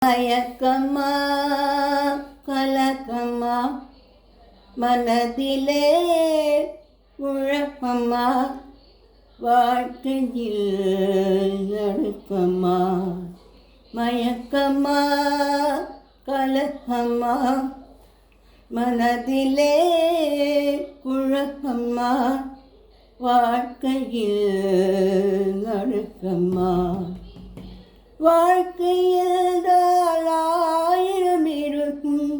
மயக்கம்மா கலக்கம்மா மனதிலே குழப்பம்மா வாழ்க்கையில் நடுக்கம்மா. மயக்கம்மா கலக்கம்மா மனதிலே குழப்பம்மா வாழ்க்கையில் நடுக்கம்மா. வாழ்க்கையில் ஆயிரம் இருக்கும்,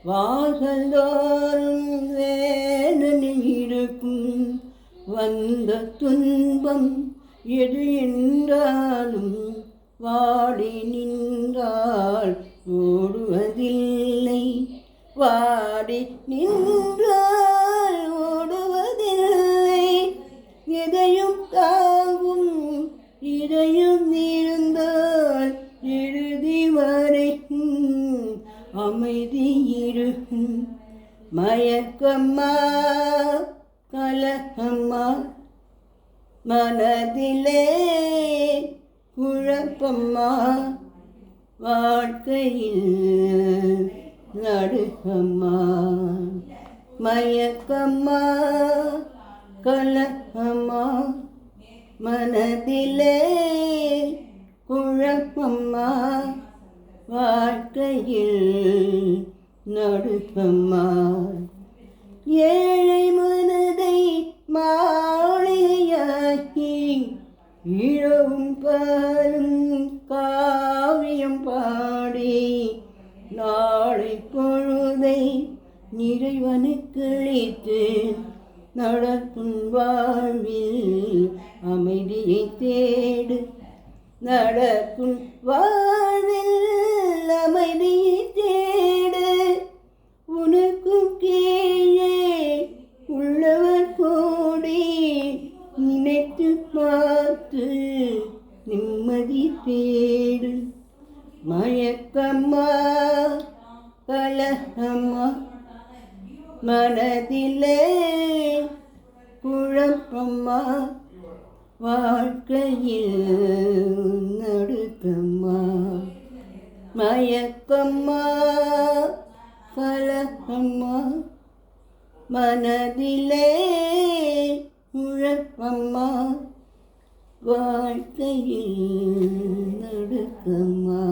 வாசல்தோறும் வேதனை இருக்கும். வந்த துன்பம் எது என்றாலும் வாடி நின்றால் ஓடுவதில்லை, வாடி நின்றால் ஓடுவதில்லை. எதையும் தாங்கும் இதையும் இருந்தால் இறுதி வரைக்கும் அமைதி இருக்கும். மயக்கம்மா கலக்கம்மா மனதிலே குழப்பம்மா வாழ்க்கையில் நடுக்கம்மா. மயக்கம்மா கலக்கம்மா மனதிலே குழப்பம்மா வாழ்க்கையில் நடுக்கம்மா. ஏழை மனதை மாலையாக்கி இரவும் பாலும் காவியம் பாடி நாளை பொழுதை நிறைவனுக்கு அளித்து நடக்கும் வாழ்வில் அமைதியை தேடு. நடக்கும் வாழ்வில் அமைதியை தேடு. உனக்கும் கீழே உள்ளவர் கூடி நினைத்து பார்த்து நிம்மதி தேடு. மயக்கம்மா கலக்கம்மா மனதிலே குழப்பம்மா வாழ்க்கையில் நடுக்கம்மா. மயக்கம்மா கலக்கம்மா மனதிலே குழப்பம்மா வாழ்க்கையில் நடுக்கம்மா.